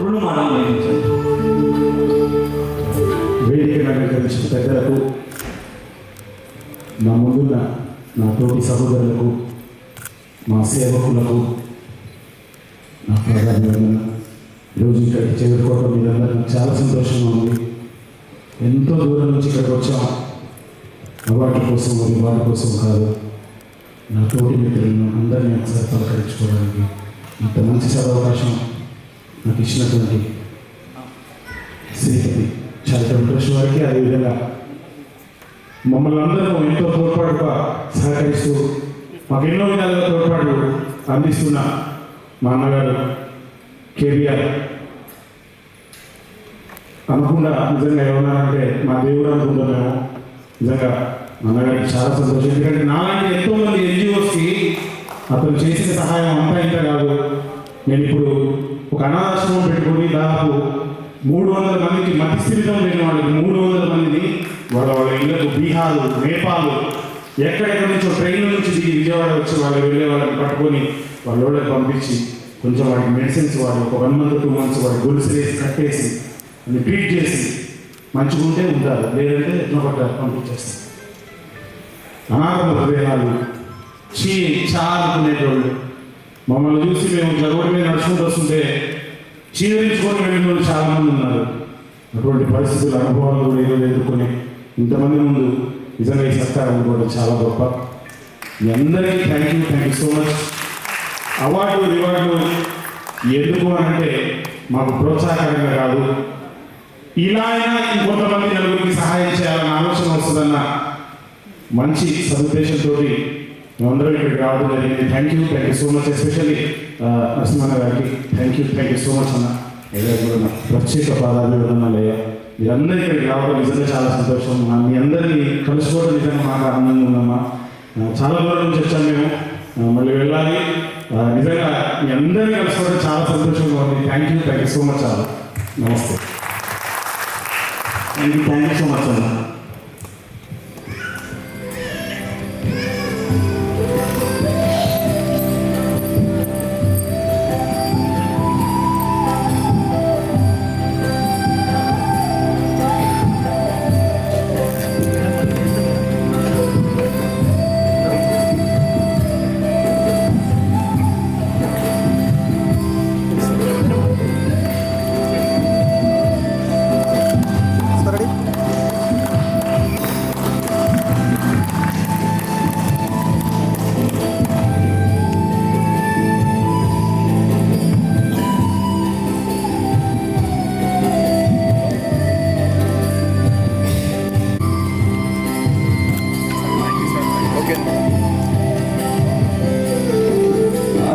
రెండు మాటలు వినిపించండి. వేదిక అలంకరించిన పెద్దలకు, నా ముందున్న నా తోటి సహోదరులకు, మా సేవకులకు నా ప్రాధాన్యమైన ఈరోజు ఇక్కడికి చేరుకోవడం మీరందరూ నాకు చాలా సంతోషంగా ఉంది. ఎంతో దూరం నుంచి ఇక్కడికి వచ్చాం. అవార్డు కోసం, రివార్డు కోసం కాదు, నా తోటి మిత్రులను అందరినీ ఒకసారి పలకరించుకోవడానికి ఇంత మంచి సదవకాశం నాకు ఇచ్చినటువంటి శ్రీపతి చారిటబుల్ ట్రస్ట్ వారికి, అదేవిధంగా మమ్మల్ని అందరూ ఎంతో తోడ్పాటుగా సహకరిస్తూ మాకు ఎన్నో విధాలుగా తోడ్పాటు అందిస్తున్న మా అన్నగారు కేబీఆర్ అనుకుండా నిజంగా ఏమన్నారంటే మా దేవుడు అనుకుంటున్నాము. నిజంగా మా అన్నగారికి చాలా సంతోషం. ఎందుకంటే నాలాంటి ఎంతోమంది ఎన్జిఓస్కి అతను చేసిన సహాయం అంతా ఇంత కాదు. నేను ఇప్పుడు ఒక అనాథాశ్రమం పెట్టుకుని దాదాపు 300 మందికి మధ్యస్థితం లేని వాళ్ళకి 300 మందిని వాళ్ళ ఇళ్ళకు బీహార్, నేపాల్, ఎక్కడెక్కడి నుంచో ట్రైన్ నుంచి దిగి విజయవాడ వచ్చి వాళ్ళు వెళ్ళే వాళ్ళని పట్టుకొని వాళ్ళకి పంపించి కొంచెం వాడికి మెడిసిన్స్ వాడు ఒక 1 month 2 months వాడి గొలుసు వేసి కట్టేసి అది ట్రీట్ చేసి మంచిగా ఉంటే ఉంటారు, లేదంటే ఎట్లా పట్టారు పంపించేస్తారు. అనాథ హృదయాలు చాలుకునేటోళ్ళు మమ్మల్ని చూసి మేము జరుగుడి మీద నడుచుకుంటూ వస్తుంటే చీదరించుకొని వెళ్ళిన వాళ్ళు చాలామంది ఉన్నారు. అటువంటి పరిస్థితులు, అనుభవాలు కూడా ఈరోజు ఎదుర్కొని ఇంతమంది ముందు నిజంగా ఈ సత్కారం కూడా చాలా గొప్ప. మీ అందరికీ thank you so much. Award reward ఎందుకు అంటే మాకు ప్రోత్సాహకరంగా కాదు, ఇలా అయినా ఇంకొంతమంది నలుగురికి సహాయం చేయాలన్న ఆలోచన వస్తుందన్న మంచి సదుద్దేశంతో మేమందరం ఇక్కడికి రావడం జరిగింది. Thank you so much. Especially Narasimhanna garu thank you so much అన్న. ఏదైనా కూడా ప్రత్యేక పాదాభివందనాలయ్యా. మీరందరూ ఇక్కడికి రావడం నిజంగా చాలా సంతోషం. మీ అందరినీ కలుసుకోవడం నిజంగా మాకు ఆనందంగా ఉందమ్మా. చాలా దూరం నుంచి వచ్చాము మేము, మళ్ళీ వెళ్ళాలి. నిజంగా మీ అందరినీ కలుసుకోవడం చాలా సంతోషంగా ఉంది. థ్యాంక్ యూ సో మచ్ అన్న. నమస్తే. థ్యాంక్ యూ సో మచ్ అన్న.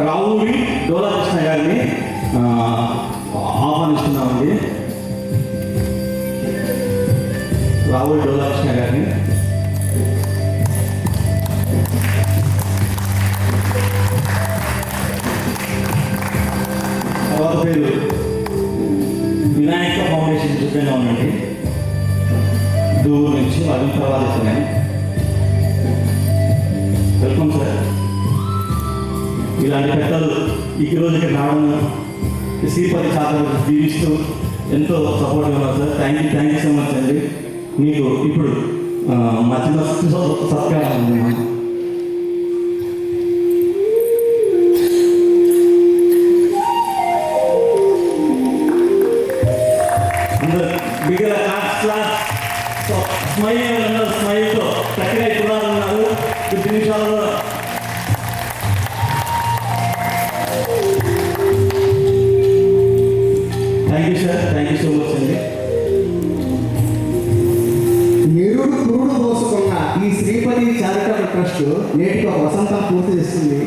రావుడి డోలాకృష్ణ గారిని ఆహ్వానిస్తున్నామండి. రావుడి డోలాకృష్ణ గారిని తర్వాత పేరు వినాయక ఫౌండేషన్ చూస్తూనే ఉండండి. దూరు నుంచి అవి ప్రవాదిస్తున్నాయి. Welcome sir. ఇలాంటి పెద్దలు ఈ రోజు ఇక్కడ రావడం శ్రీపతి చాతలు దీవిస్తూ ఎంతో సపోర్ట్గా ఉన్నారు sir. Thank you so much అండి. మీకు ఇప్పుడు మా చిన్న సత్కారం ఉంది. అందరూ బిగ్గర క్లాస్ స్మైల్తో చక్కగా ఇప్పుడు ఉన్నారు. 10 నిమిషాల్లో థ్యాంక్ యూ సో మచ్ అండి. నిరుడు పురుడు పోసుకున్న ఈ శ్రీపతి చారిటబుల్ ట్రస్ట్ నేటికి ఒక వసంతం పూర్తి చేస్తుంది.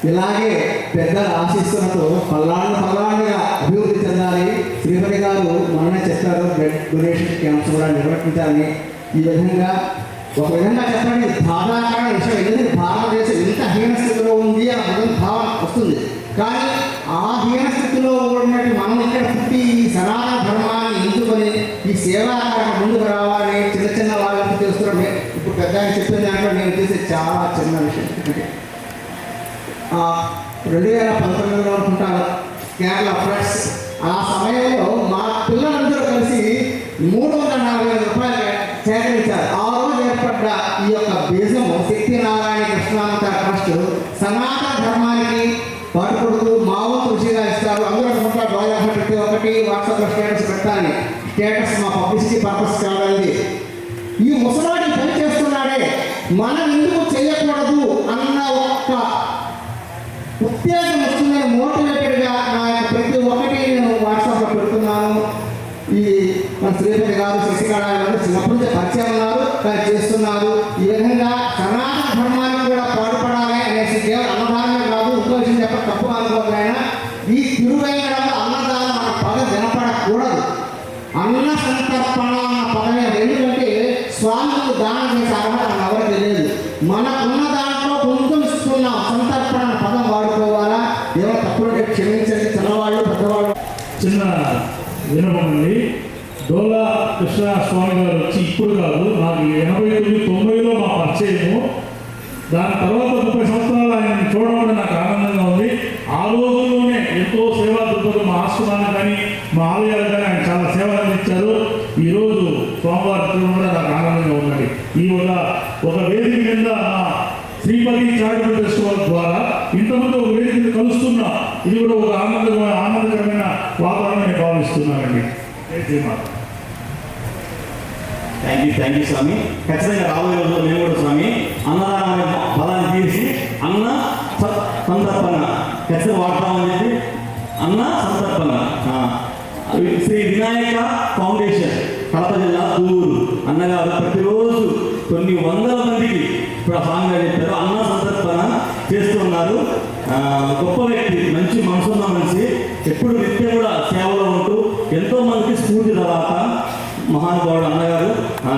ఇలాగే పెద్దల ఆశీస్సులతో పల్లాండుగా అభివృద్ధి చెందాలి. శ్రీపతి గారు మొన్ననే చెప్పారు బ్లడ్ డొనేషన్ క్యాంప్స్ కూడా నిర్వహించాలని. ఈ విధంగా ఒక విధంగా చెప్పండి, బాధాకరమైన విషయం ఎందుకంటే భారతదేశం ఇంత హీన స్థితిలో ఉంది అన్న భావన వస్తుంది. కానీ ఆ హీన స్థితిలో ఉన్నట్టు మనం ఇక్కడ పుట్టి ఈ సనాతన ధర్మాన్ని ఎంచుకొని ఈ సేవాకారం ముందుకు రావాలని చిన్న వాళ్ళకి తెలుస్తున్నాం. ఇప్పుడు పెద్ద ఆయన చెప్పిన దాంట్లో నేను చేసే చాలా చిన్న విషయం. 2019లో అనుకుంటాను కేరళ ఫ్లడ్స్. ఆ సమయంలో ఒకటి వాట్సాప్లో స్టేటస్ పెట్టాలి. స్టేటస్ మా పబ్లిసిటీ పర్పస్ కావాలి. ఈ ముసలాడి పని చేస్తున్నాడే మనం ఎందుకు చేయకూడదు అన్న ఒక్క ఉత్తేజం వస్తుందని మోటివేటెడ్గా నా యొక్క ప్రతి ఒక్కటి నేను వాట్సాప్లో పెడుతున్నాను. ఈ మన శ్రీపతి గారు, శశికళ గారు చిన్నప్పటి నుంచి పరిచయం ఉన్నారు, కానీ చేస్తున్నారు. ఈ విధంగా సనాతన ధర్మానికి కూడా పాటుపడాలి అనేసి కేవలం అన్నదానమే కాదు, ఇంకో విషయం చెప్పడం తప్పు అనుకోకపోయినా ఈ తిరువేంకటంలో అన్నదానం అన్న పదం వినపడకూడదు. అన్న సంతర్పణ అన్న పదమే. ఎందుకంటే స్వామికి దానం చేసే అర్హత మన ఎవరికి తెలియదు. మనకున్న దాంట్లో కొంచెం ఇస్తున్నాం, సంతర్పణ అన్న పదం వాడుకోవాలా. ఏమో తప్పుడు క్షమించండి, చిన్నవాళ్ళు పెద్దవాళ్ళు. చిన్న వినపడండి. డోలా కృష్ణ స్వామి గారు వచ్చి ఇప్పుడు కాదు, నాకు 89-90లో మా పరిచయము. దాని తర్వాత 30 సంవత్సరాలు ఆయన చూడడం నాకు ఆనందంగా ఉంది. ఆ రోజుల్లోనే ఎంతో సేవా దృక్పథం మా ఆశ్రమానికి కానీ మా ఆలయాలు కానీ ఆయన చాలా సేవలు అందించారు. ఈరోజు స్వామివారి చూడడం కూడా నాకు ఆనందంగా ఉన్నది. ఈ ఒక వేదిక కింద శ్రీపతి చారిటబుల్ ట్రస్ట్ వాళ్ళ ద్వారా ఇంతమంది ఒక వేదిక కలుస్తున్నా, ఇది కూడా ఒక ఆనందకరమైన వాతావరణం నేను భావిస్తున్నానండి. థ్యాంక్ యూ స్వామి. ఖచ్చితంగా రాబోయే రోజుల్లో మేము కూడా స్వామి అన్నదానం అనే పదాన్ని తీసి అన్న సంతర్పణ ఖచ్చితంగా వాడతామని చెప్పి అన్న సంతర్పణ. శ్రీ వినాయక ఫౌండేషన్ కడప జిల్లా దూరు అన్నగారు ప్రతిరోజు కొన్ని వందల మందికి ఇప్పుడు ఆ స్వామి గారు చెప్పారు అన్న సంతర్పణ చేస్తున్నారు. గొప్ప వ్యక్తి, మంచి మనసున్న మనిషి, ఎప్పుడు నిత్యం కూడా సేవలో ఉంటూ ఎంతో మందికి స్ఫూర్తి తర్వాత మహానుభావుడు అన్నగారు.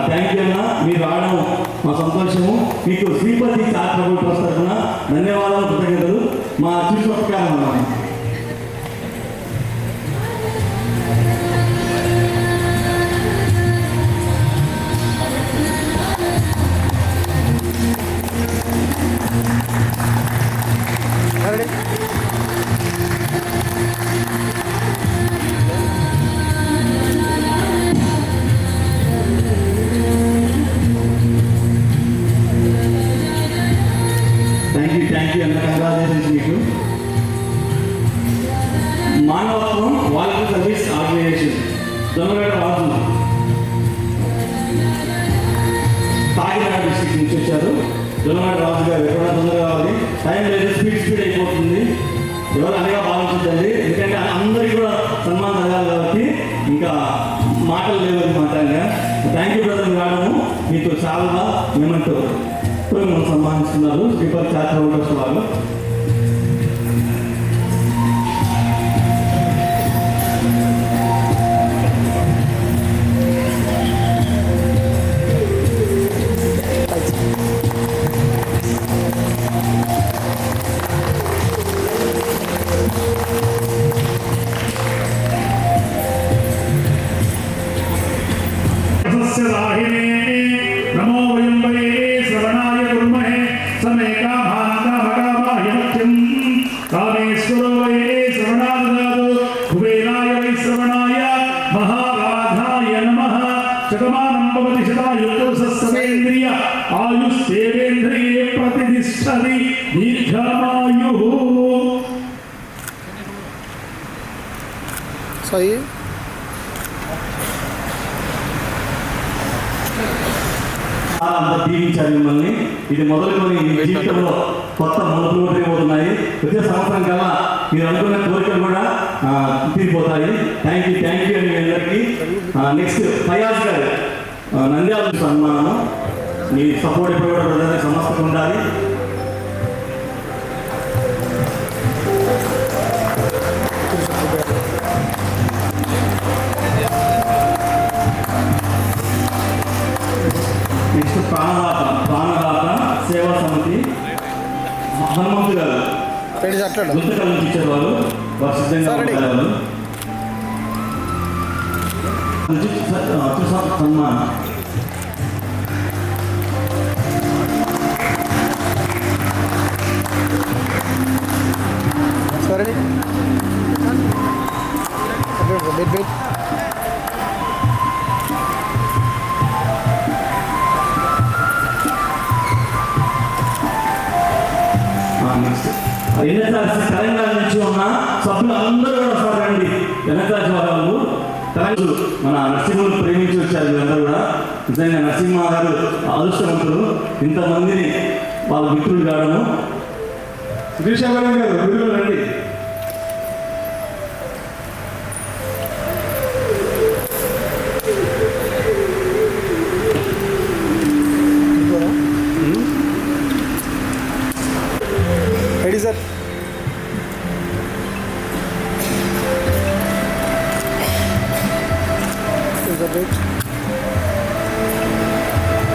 థ్యాంక్ యూ అన్న, మీరు రావడం మా సంతోషము. మీకు శ్రీపతి చారిటబుల్ ట్రస్ట్ తరఫున ధన్యవాదాలు, కృతజ్ఞతలు. మా చుట్టుపక్కల ఉన్నాము. థ్యాంక్ యూ అన్న, కంగ్రాచులేషన్స్ మీకు. మానవత్వం వాలంటీర్ సర్వీస్ ఆర్గనైజేషన్ దొంగగడ్డ రాజు కాకినాడ డిస్ట్రిక్ట్ నుంచి వచ్చారు. దొంగగడ్డ రాజు గారు ఎక్కడ తొందరగా కావాలి, టైం లేదు, స్పీడ్ అయిపోతుంది. ఎవరు అనగా భావించండి, ఎందుకంటే అందరికీ కూడా సన్మానం జరగాలి కాబట్టి ఇంకా మాటలు లేవు మాట్లాడగా. థ్యాంక్ యూ బ్రదర్ రావడము. మీకు చాలా మేమంటూ మనం సన్మానిస్తున్నారు శ్రీపతి చారిటబుల్ ట్రస్ట్ వాళ్ళు. నమో వయం వై శ్రవణాయ కుర్మహే సమే కామానందమగామాయమత్యం కామేశ్వరో వై శ్రవణాదదాతు కుబేరాయ వై శ్రవణాయ మహారాధాయ నమః. శతమానం భవతి శతాయుః ఆయుష్ేంద్రియే ప్రతిష్టతి దీర్ఘమాయుః. सही అంత దీవించారు మిమ్మల్ని. ఇది మొదలుకొని మీ జీవితంలో కొత్త మలుపులు పోతున్నాయి. ప్రతి సంవత్సరం కల్లా మీరు అనుకున్న కోరికలు కూడా తీరిపోతాయి. థ్యాంక్ యూ అండి మీ అందరికీ. నెక్స్ట్ ఫయాజ్ గారు నంద్యాల సన్మానం. మీ సపోర్ట్ ఎప్పుడు కూడా ప్రజలకు సమస్యకు ఉండాలి. నెక్స్ట్ ప్రాణదాత సేవా సమితి హనుమంతు గారు గుంతకల్ నుంచి ఇచ్చారు. వారు సిద్ధంగా ఉంటారు. సన్మానం సరే ఎన్ఎస్ఆర్సీ తెలంగాణ నుంచి ఉన్న సభ్యులు అందరూ కూడా వస్తారు రండి. ఎన్ఎస్ఆర్సీ వారు మన నరసింహను ప్రేమించి వచ్చారు వీళ్ళందరూ కూడా. నిజంగా నరసింహ గారు అదృష్టవంతులు, ఇంతమందిని వాళ్ళ మిత్రులు కావడము. శ్రీశైలం గారు మీరు రండి. Ready sir.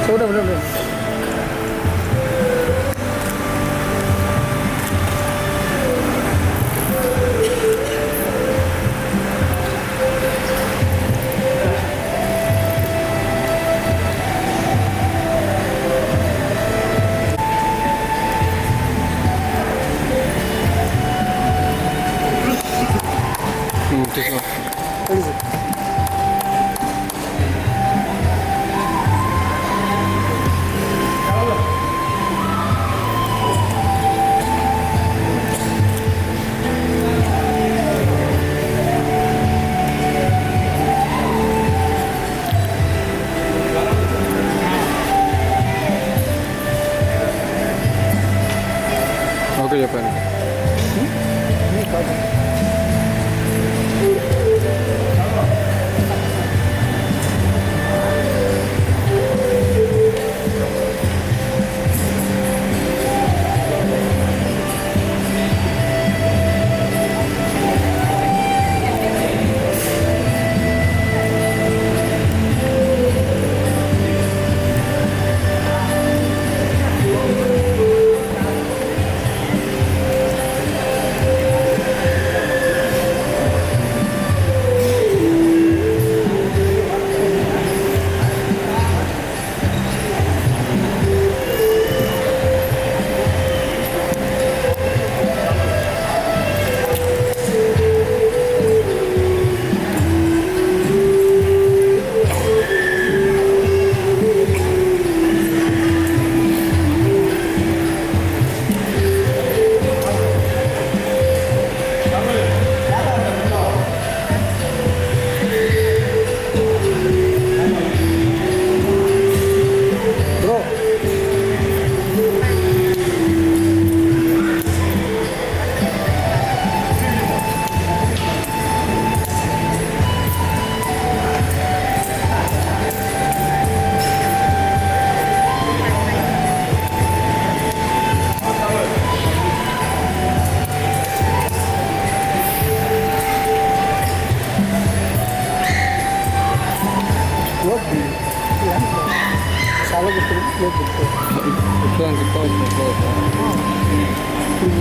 చూడండి రెడీ సార్. ఓకే చెప్పండి.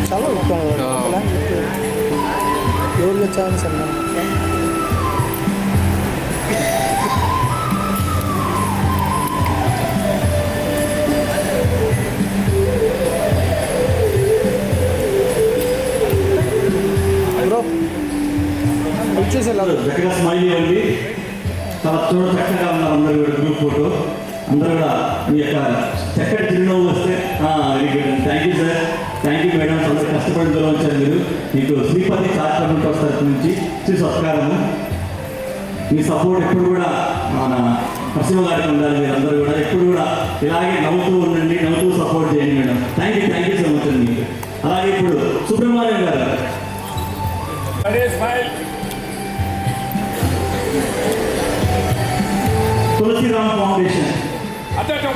చాలా గుర్తు చాలా ఎవరు వచ్చాను సార్ బ్రో వచ్చేసారు గట్టిగా స్మైల్ ఇవ్వండి. చాలా చక్కగా ఉన్నారు అందరూ కూడా గ్రూప్ ఫోటో. అందరూ కూడా మీ యొక్క చక్కటి చిరునవ్వు వస్తే very good. Thank you sir, thank you madam. అందరూ కష్టపడి దూరం వచ్చారు మీరు. మీకు శ్రీపతి చారిటబుల్ ట్రస్ట్ తరఫు నుంచి శ్రీ సత్కారము. మీ సపోర్ట్ ఎప్పుడు కూడా మన నరసింహ గారికి ఉండాలి. మీరు అందరూ కూడా ఎప్పుడు కూడా ఇలాగే నవ్వుతూ ఉండండి, నవ్వుతూ సపోర్ట్ చేయండి madam. Thank you so much అండి మీకు. అలాగే ఇప్పుడు సుబ్రహ్మణ్యం గారు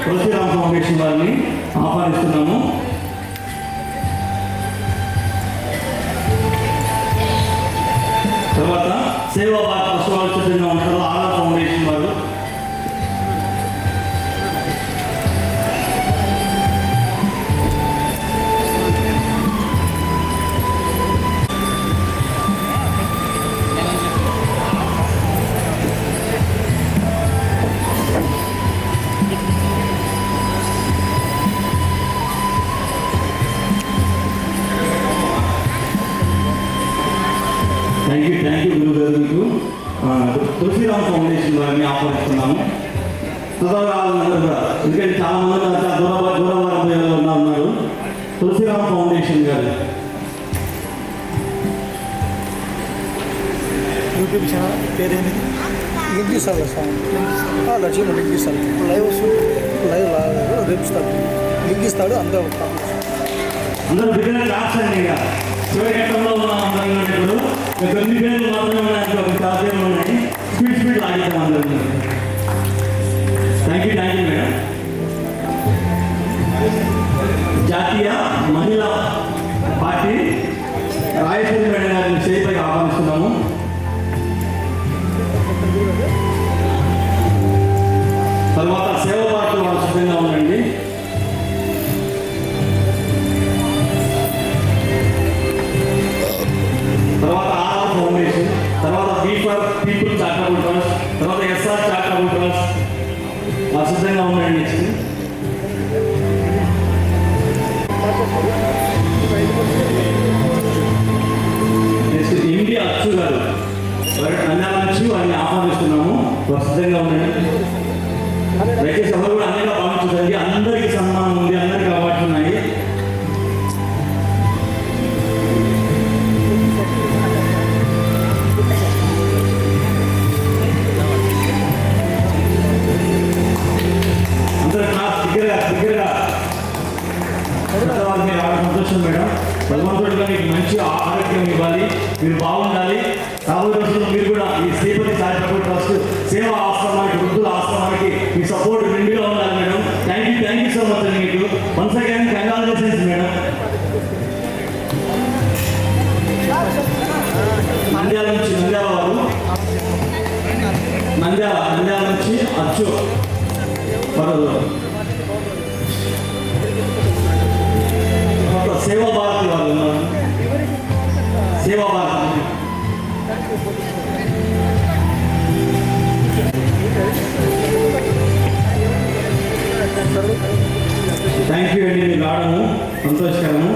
తులసిరామ్ ఫౌండేషన్ వారిని ఆహ్వానిస్తున్నాము. తర్వాత సేవా భారత్ ట్రస్ట్ వారు చెందిన ఉంటారు ఆధార్ ఫౌండేషన్ వారు. థ్యాంక్ యూ గురువు గారు. మీకు తులసిరామ్ ఫౌండేషన్ వారిని ఆహ్వానిస్తున్నాము. చదవరాలందరూ కూడా, ఎందుకంటే చాలా మంది దూరవారంలో ఉన్నారు. తులసిరామ్ ఫౌండేషన్ గారు యూట్యూబ్ ఛానల్ పేరేంటి? లింక్ తీస్తాను స్వామి లక్ష్మణ్ లింక్ ఇస్తాను లైవ్ వస్తుంది లైవ్ రేపిస్తాడు లింక్ ఇస్తాడు అందరూ అందరూ బిడ్డ క్లాస్ అండి ఇక చివరిఘట్టంలో ఉన్నాం అందరం ఇప్పుడు కొన్ని పేర్లు మాత్రమే ఉన్నాయి ఒక చార్జీలు ఉన్నాయి స్పీడ్ లాగిద్దాం అందరం థ్యాంక్ యూ మేడం జాతీయ మహిళా పార్టీ రాయపూర్ మేడం గారిని స్టేజ్పైకి ఆహ్వానిస్తున్నాము. తర్వాత సేవా పార్టీ వాళ్ళు సిద్ధంగా ఉండండి. తర్వాత ఆర్ఆర్ ఫౌండేషన్, తర్వాత B for people charitable trust, తర్వాత ఎస్ఆర్ చారిటబుల్ ట్రస్ట్ వాళ్ళు సిద్ధంగా ఉండండి. నెక్స్ట్ ఎండి అచ్చు గారు నంద్యాల నుంచి వారిని ఆహ్వానిస్తున్నాము. వారు సిద్ధంగా ఉండండి. దయచేసి ఎవరు కూడా అన్నిగా భావించదండి. అందరికీ సన్మానం ఉంది, అందరికీ అవార్డులు ఉన్నాయి. అందరూ క్లాస్ దగ్గరగా వారికి రావడం సంతోషం మేడం. భగవంతుడిగా మీకు మంచి ఆరోగ్యం ఇవ్వాలి, మీరు బాగుండాలి. రాబోయే రోజుల్లో మీరు కూడా ఈ శ్రీపతి చారిటబుల్ ట్రస్ట్ సేవా ఆశ్రమానికి, వృద్ధుల ఆశ్రమానికి మీ సపోర్ట్ నిండుగా ఉండాలి madam. Thank you so much అండి. మీకు once again congratulations madam. Nandyal వారు నంద్యాల నుంచి అచ్చు వారు సేవా భారతి వాళ్ళు ఉన్నారు. సేవా భారతి థ్యాంక్ యూ అండి. మీరు రావడము సంతోషకరము.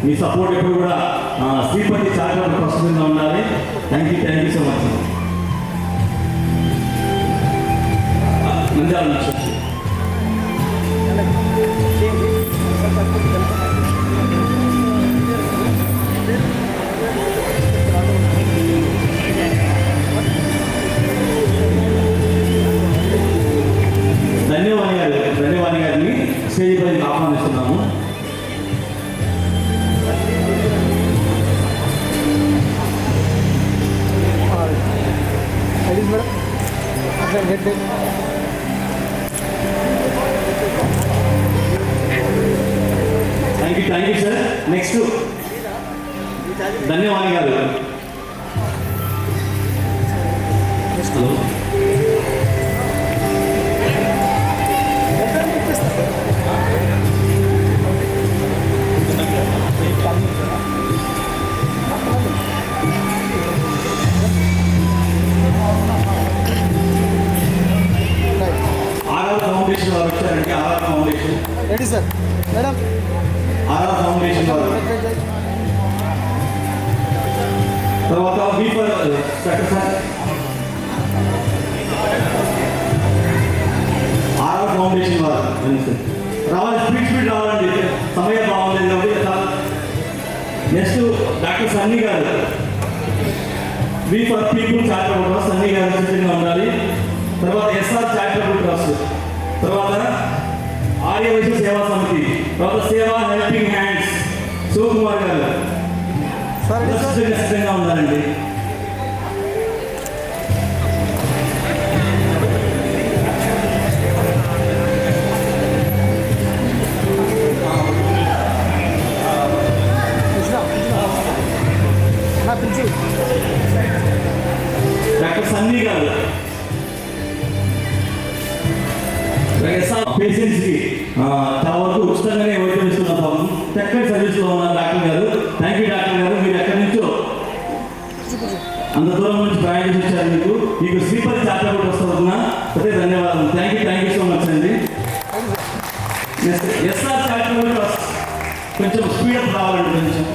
మీ సపోర్ట్ ఎప్పుడు కూడా శ్రీపతి చారిటబుల్ ట్రస్ట్ మీద ఉండాలి. Thank you so much. Nandyal నుంచి ధన్యవాది గారిని స్టేజ్ పైకి ఆహ్వానిస్తున్నాము. Thank you sir. నెక్స్ట్ ధన్యవాది గారు. హలో ఆర్ఆర్ ఫౌండేషన్ వారు వచ్చారండి. RR foundation ready sir madam. RR foundation వారు. తర్వాత బీ ఫర్ ఆర్ఆర్ ఫౌండేషన్ వారు రావాలి. స్పీడ్ రావాలండి, సమయం బాగుంది కాబట్టి. నెక్స్ట్ డాక్టర్ సన్నీ గారు, B for people charitable trust Sunny గారు సిద్ధంగా ఉండాలి. తర్వాత ఎస్ఆర్ చారిటబుల్ ట్రస్ట్, తర్వాత ఆర్యవైశ్య సేవా సమితి, తర్వాత సేవా హెల్పింగ్ హ్యాండ్స్ శివకుమార్ గారు సిద్ధంగా ఉండాలండి. డాక్టర్ సన్నీ గారు పేషెంట్స్కి చాలా వరకు ఉచితంగానే వైద్యం ఇస్తున్నాం. చక్కటి సర్వీస్లో ఉన్నారు డాక్టర్ గారు. థ్యాంక్ యూ డాక్టర్ గారు. మీరు ఎక్కడి నుంచో అంత దూరం నుంచి ప్రయాణం చేశారు. మీకు శ్రీపతి చారిటబుల్ ట్రస్ట్ వస్తున్నా అదే ధన్యవాదాలు. థ్యాంక్ యూ సో మచ్ అండి. ఎస్ఆర్ చారిటబుల్ ట్రస్ట్ కొంచెం స్పీడప్ రావాలండి కొంచెం.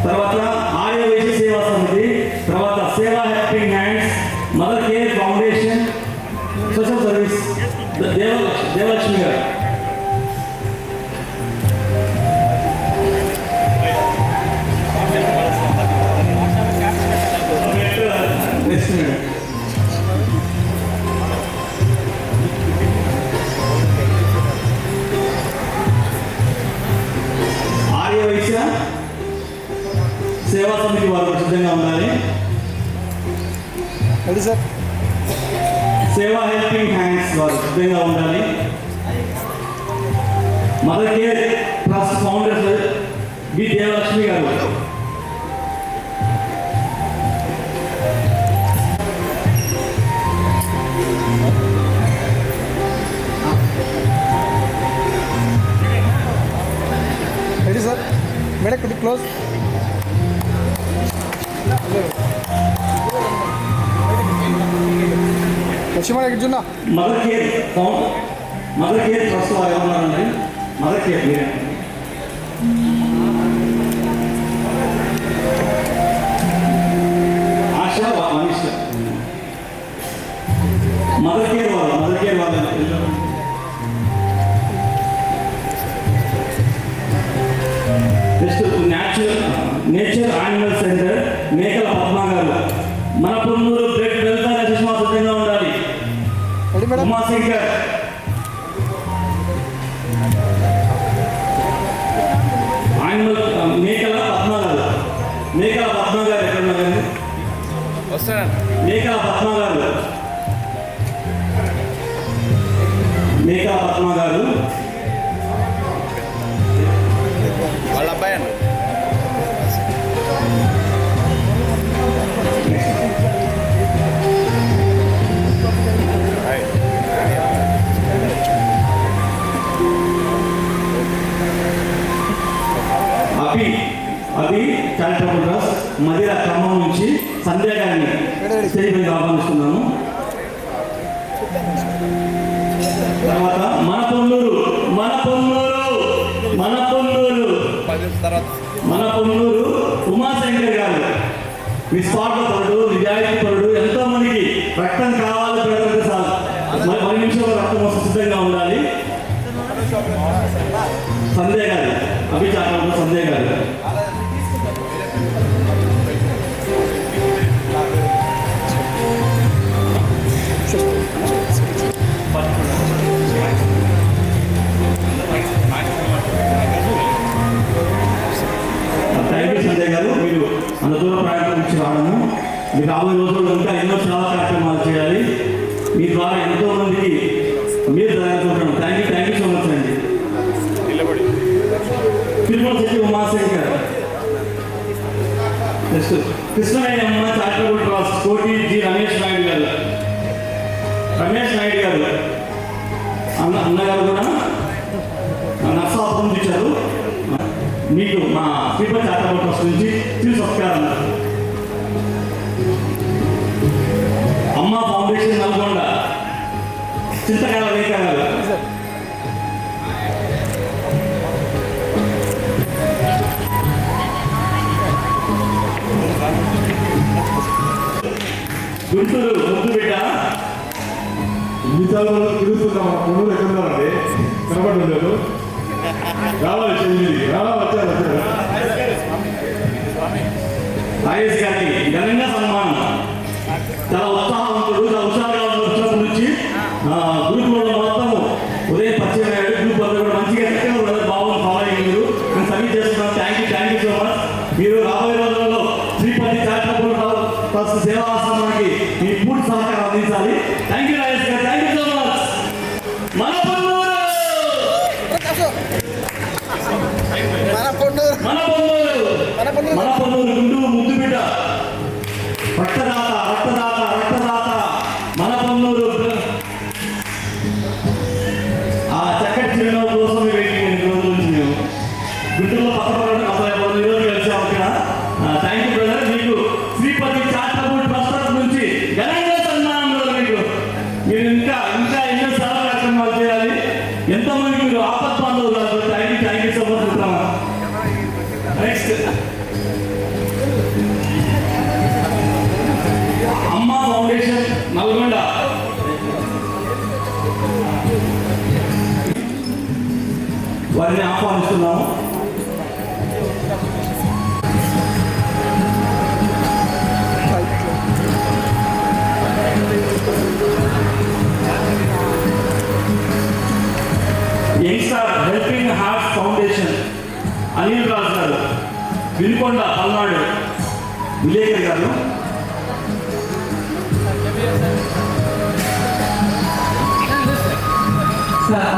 తర్వాత ఆర్యవైశ్య సేవా సమితి, తర్వాత Seva helping hands, mother care foundation, social service Devalakshmi garu. Next ready sir. Seva helping hands వారు సిద్ధంగా ఉండాలి. Mother care trust founder B Devalakshmi garu. Ready sir. Madam కొద్ది క్లోజ్. లక్ష్మణ ఎగ్జున్నా. మదర్ కేర్ ట్రస్ట్ వారు ఏమన్నారండి? మదర్ కేర్ మీరే. ఆశ మనీష్. మదర్ కేర్ వాళ్ళు నెక్స్ట్ నేచర్ యానిమల్ సెంటర్ మేకల పద్మ గారు. మన పొన్నూరు బ్లడ్ వెల్ఫేర్ అసోసియేషన్ సిద్ధంగా ఉండాలి. Ready madam. ఉమాశంకర్. యానిమల్ మేకల పద్మ గారు ఎక్కడ ఉన్నారు? మేకల పద్మ గారు వాళ్ళ అబ్బాయి అండి. అభి చారిటబుల్ ట్రస్ట్ మదిర ఖమ్మం నుంచి సంధ్య గారిని స్టేజ్ మీద ఆహ్వానిస్తున్నాము. తర్వాత మన పొన్నూరు ఉమాశంకర్ గారు. నిస్వార్థపరుడు, నిజాయితీపరుడు, ఎంతో మందికి రక్తం కావాలి ప్రజలకు సార్ మరి నిమిషంలో రక్తం వస్తు సిద్ధంగా ఉండాలి. సంజయ్ గారు అభిచారంలో సంజయ్ గారు. థ్యాంక్ యూ సంజయ్ గారు. మీరు అంత దూరం ప్రయాణం నుంచి రావడము, మీరు రాబోయే రోజుల్లో ఇంకా ఎన్నో సేవా కార్యక్రమాలు చేయాలి. మీ ద్వారా ఎంతో మందికి మీరు జరగాలనుకుంటున్నాం. థ్యాంక్ యూ సో మచ్ అండి. Tirumala Setty Umashankar. Next Krishnayyamma charitable trust Koti G Ramesh Naidu గారు. అన్నగారు కూడా నర్సాపురం ఇచ్చారు. మీకు మా శ్రీపతి చారిటబుల్ ట్రస్ట్ నుంచి తిరిగి సత్కారం. అమ్మ ఫౌండేషన్ నల్గొండ చింతకాయల రేఖ గారు. గుంటూరు ముద్దు బిడ్డ. ఎన్నిసార్లు తిరుగుతున్నాం. పొన్నూరు ఎక్కడున్నారండి? కనబడడం లేదు. రావాలి వచ్చారు. రాజేష్ గారికి ఘనంగా సన్మానం. చాలా ఉత్సాహవంతుడు, చాలా ఉత్సాహంగా వచ్చినప్పటి నుంచి గ్రూప్ మొత్తం ఉదయం పరిచయం అయ్యాడు. గ్రూప్ అంతా కూడా మంచిగా బాగుంది. ఫాలోయింగ్ మేము సబ్మిట్ చేస్తున్నాం. Thank you so much. మీరు రాబోయే రోజుల్లో శ్రీపతి చారిటబుల్ ట్రస్ట్ సేవా ఆశ్రమానికి మీ పూర్తి సహకారం అందించాలి. థ్యాంక్ యూ రాజేష్ గారు. Thank you so much. మన పొన్నూరు గుంటూరు ముద్దు బిడ్డ. రక్తదాత మన పొన్నూరు. ఆ చక్కటి చిరునవ్వు కోసం వెయిటింగ్ రోజుల నుంచి మేము గుంటూరులో పక్కపడడం అసలు ఈరోజు కలిసాం అక్కడ. Thank you brother. మీకు శ్రీపతి చారిటబుల్ ట్రస్ట్ నుంచి ఘనంగా సన్మానం. మీరు ఇంకా ఎన్నో సేవా కార్యక్రమాలు చేయాలి. ఎంతోమందికి మీరు ఆపత్ బాంధవులు. Thank you so much. Next Amma foundation Nalgonda. వారిని ఆహ్వానిస్తున్నాము. Youngster helping heart foundation Anil Raju గారు. వినుకొండ పల్నాడు విలేకరి గారు.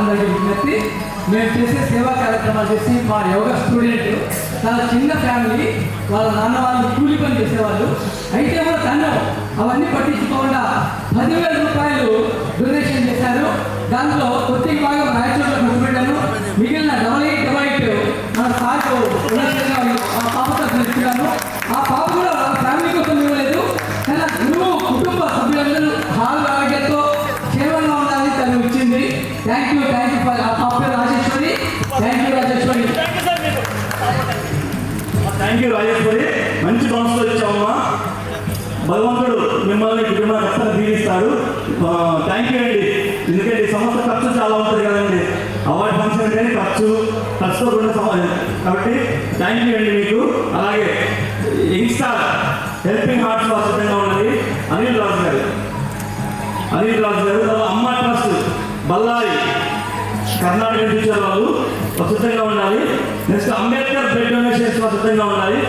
అందరికీ విజ్ఞప్తి, మేము చేసే సేవా కార్యక్రమాలు చేసి మా యోగా స్టూడెంట్ చాలా చిన్న ఫ్యామిలీ, వాళ్ళ నాన్న వాళ్ళు కూలి పని చేసేవాళ్ళు. అయితే కూడా తను అవన్నీ పట్టించుకోకుండా 10,000 రూపాయలు డొనేషన్ చేశారు. దాంట్లో కొద్ది భాగం రాయచూరులో ఖర్చు పెట్టాను, మిగిలిన 88 మన సార్కు ఆ పాపతో తెలుసుకున్నాను. ఆ పాప కూడా వాళ్ళ ఫ్యామిలీ కోసం ఇవ్వలేదు, తన గురువు కుటుంబ సభ్యులందరూ హాల్ ఆరోగ్యంతో క్షేమంగా ఉండాలని తను ఇచ్చింది. థ్యాంక్ యూ ఫర్ ఆ పాప Rajeshwari. Thank you Rajeshwari. Thank you Rajeshwari, మంచి మనసులో ఇచ్చామమ్మా. భగవంతుడు మిమ్మల్ని ఖచ్చితంగా దీవిస్తాడు. థ్యాంక్ యూ అండి. ఎందుకంటే ఈ సంస్థ ఖర్చు చాలా ఉంటుంది కదండి, అవార్డు ఫంక్షన్ అంటేనే ఖర్చుతో కూడిన కాబట్టి థ్యాంక్ యూ అండి మీకు. అలాగే యంగ్స్టార్ హెల్పింగ్ హార్ట్స్ సిద్ధంగా ఉన్నది అనిల్ రాజు గారు. అమ్మ ట్రస్ట్ బళ్ళారి కర్ణాటక టీచర్ వాళ్ళు సిద్ధంగా ఉండాలి. నెక్స్ట్ అంబేద్కర్ బ్లడ్ డొనేషన్స్ సిద్ధంగా ఉండాలి.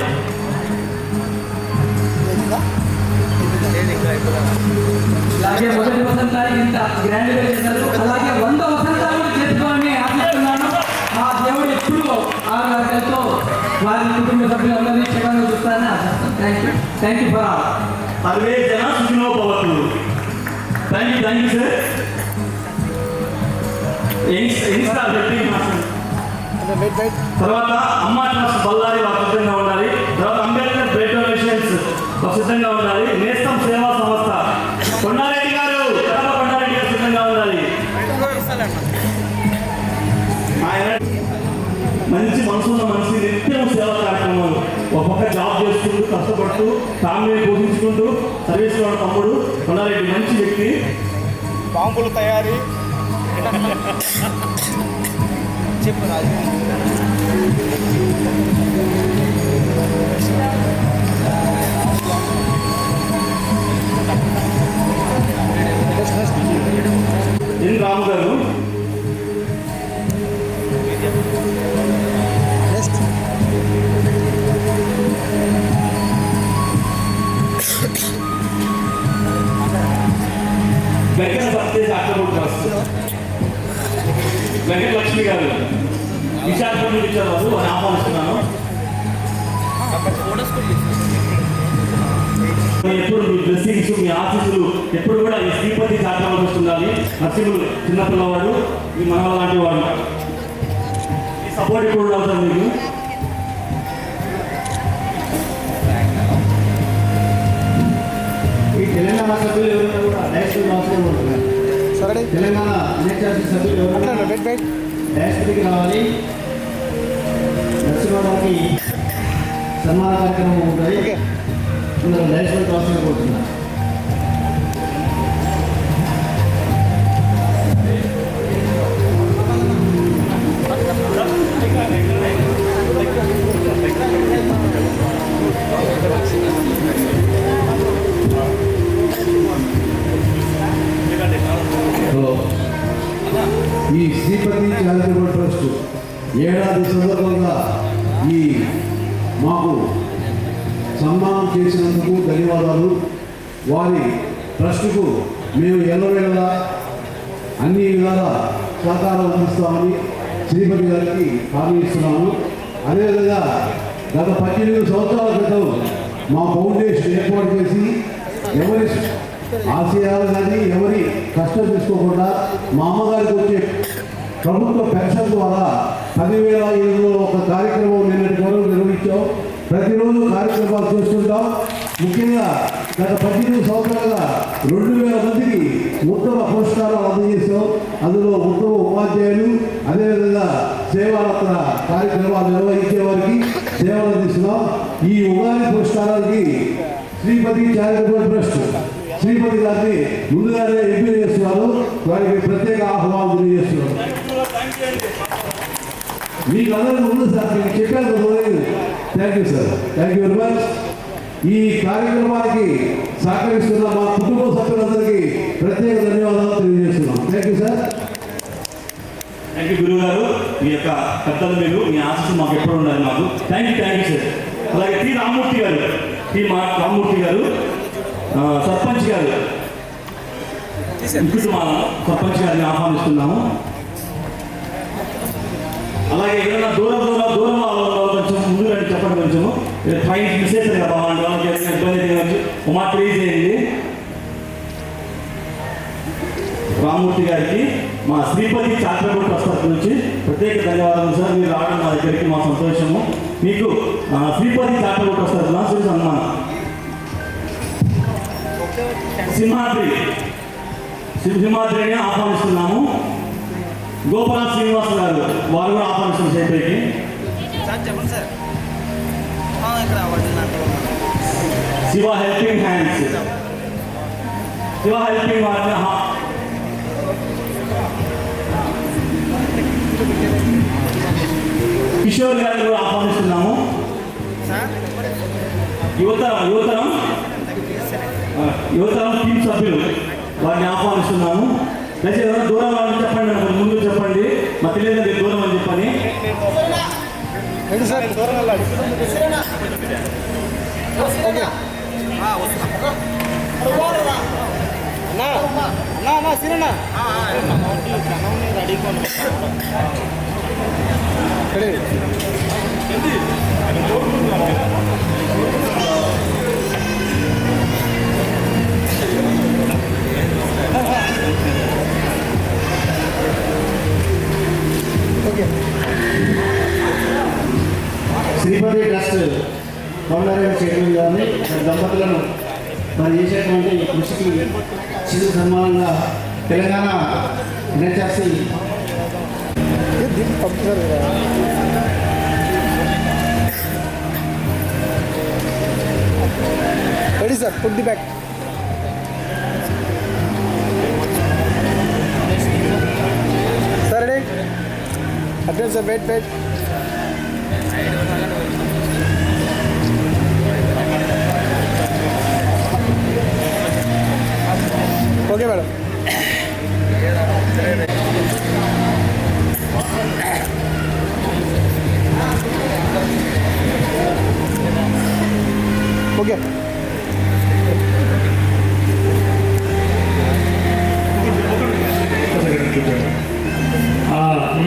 అలాగే మొదటి వసంతానికి ఇంత గ్రాండ్గా చేశారు. అలాగే 100 వసంతాలు చేసుకోవాలని ఆశిస్తున్నాను. ఆ దేవుడు ఎప్పుడు ఆరోగ్యంతో వారి కుటుంబ సభ్యులందరినీ క్షేమంగా చూస్తారని ఆశిస్తాను. Thank you for all. సర్వే జన సుఖినో భవంతు. Thank you sir. Youngster helping hearts, తర్వాత అమ్మ ట్రస్ట్ బళ్ళారి వారు సిద్ధంగా ఉండాలి. తర్వాత అంబేద్కర్ బ్లడ్ డొనేషన్స్ సిద్ధంగా ఉండాలి. నేస్తం సేవా సంస్థ కొండారెడ్డి గారు సిద్ధంగా ఉండాలి. ఆయన మంచి మనసున్న మనిషి, నిత్యం సేవా కార్యక్రమాలు, ఒక్కొక్క జాబ్ చేసుకుంటూ కష్టపడుతూ ఫ్యామిలీని పోషించుకుంటూ సర్వీస్ లో తమ్ముడు కొండారెడ్డి మంచి వ్యక్తి. బాంబులు తయారీ చెప్పు రాజు. ఎన్ రాము గారు, వెంకట సత్యేష్ అక్టోబర్ ట్రస్ట్, వెంకట లక్ష్మి గారు విశాఖపట్నం ఇచ్చారు వాళ్ళు, అని ఆహ్వానిస్తున్నాను. ఎప్పుడు మీ బ్లెస్సింగ్స్, మీ ఆశీస్సులు ఎప్పుడు కూడా ఈ శ్రీపతి చారిటబుల్ ట్రస్ట్ ఉండాలి. నర్సింహులు చిన్నపిల్లవాడు, మీ మనవ లాంటి వాడు, ఈ సపోర్ట్ ఇప్పుడు అవుతారు మీకు. ఈ తెలంగాణ సభ్యులు ఎవరైనా కూడా డైరెక్ట్ అవసరం ఉంటున్నారు. సరే తెలంగాణ నేర్చాల్సిన సభ్యులు ఎవరైనా డైరెక్ట్కి రావాలి. నరసింహరావుకి సన్మాన కార్యక్రమం ఉంటుంది. ఇందులో డైరెక్ట్ అవసరం కోరుతున్నారు. ఈ శ్రీపతి చారిటబుల్ ట్రస్ట్ ఏడాది సందర్భంగా ఈ మాకు సన్మానం చేసినందుకు ధన్యవాదాలు. వారి ట్రస్టుకు మేము ఎల్లవేళలా అన్ని విధాల సహకారం అందిస్తామని శ్రీపతి గారికి హామీ ఇస్తున్నాము. అదేవిధంగా గత 18 సంవత్సరాల క్రితం మా ఫౌండేషన్ ఏర్పాటు చేసి ఎవరి ఆశయాలు కానీ ఎవరి కష్టం తీసుకోకుండా మా అమ్మగారికి వచ్చే ప్రభుత్వ పెన్షన్ ద్వారా 10,500 ఒక కార్యక్రమం నిన్నటి వరకు నిర్వహించాం. ప్రతిరోజు కార్యక్రమాలు చేస్తుంటాం. ముఖ్యంగా గత 18 సంవత్సరాలుగా 2,000 మందికి ఉత్తమ పురస్కారాలు అందజేసాం. అందులో ఉత్తమ ఉపాధ్యాయులు, అదేవిధంగా సేవారత్న కార్యక్రమాలు నిర్వహించే వారికి సేవలు అందిస్తున్నాం. ఈ ఉగాది పురస్కారానికి శ్రీపతి చారిటబుల్ ట్రస్ట్ శ్రీపతి గారిని ముందుగానే ఎంపిక చేస్తున్నారు. వారికి ప్రత్యేక ఆహ్వానం తెలియజేస్తున్నారు. మీకు అందరికీ ముందు సార్ మీకు చెప్పాను. Thank you sir, thank you very much. ఈ కార్యక్రమానికి సహకరిస్తున్న మా కుటుంబ సభ్యులందరికీ ప్రత్యేక ధన్యవాదాలు తెలియజేస్తున్నాం. Thank you sir. Thank you గురువు గారు. మీ యొక్క పెద్దలు మీరు, మీ ఆశీస్సు మాకు ఎప్పుడు ఉండాలి మాకు. Thank you sir. అలాగే టి రామ్మూర్తి గారు, రామ్మూర్తి గారు సర్పంచ్ గారు, సర్పంచ్ గారిని ఆహ్వానిస్తున్నాము. అలాగే ఏదైనా దూరం కొంచెం ముందు రండి, చెప్పండి కొంచెము ట్రైన్ మిస్ అవుతుంది కదా వాళ్ళకి ఏదైనా ఇబ్బంది అయితే ఒక మాట తెలియజేయండి. రామూర్తి గారికి మా శ్రీపతి చారిటబుల్ ట్రస్ట్ తరఫు నుంచి ప్రత్యేక ధన్యవాదాలు సార్. మీరు రావడం మా దగ్గరికి మా సంతోషము. మీకు శ్రీపతి చారిటబుల్ ట్రస్ట్ తరఫున శ్రీ సన్మానం. సింహాద్రిని ఆహ్వానిస్తున్నాము. గోపాల శ్రీనివాస్ గారు వారు కూడా ఆహ్వానిస్తున్న చేపైకి. సార్ చెప్పండి సార్. ఇక్కడ Shiva helping hands, Shiva helping వారిని కిషోర్ గారిని కూడా ఆహ్వానిస్తున్నాము. యువతరం టీం సభ్యులు వారిని ఆహ్వానిస్తున్నాము. దయచేసి ఎవరైనా దూరం వాళ్ళని చెప్పండి, ముందు చెప్పండి, మా తెలియదు దూరం అని చెప్పని. సార్ దూరం వెళ్ళాలి. అన్నా సిరన్నా శ్రీపతి ట్రస్ట్ ఫౌండర్ చైర్మన్ గారిని దంపతులను మరి చేసేటువంటి కృషికి చిరు సన్మానంగా తెలంగాణ ఎన్హెచ్ఆర్సీ దీన్ని పంపుతారు కదా. Ready sir, put the back. Sir ready అట్టే sir, wait. Okay madam. Okay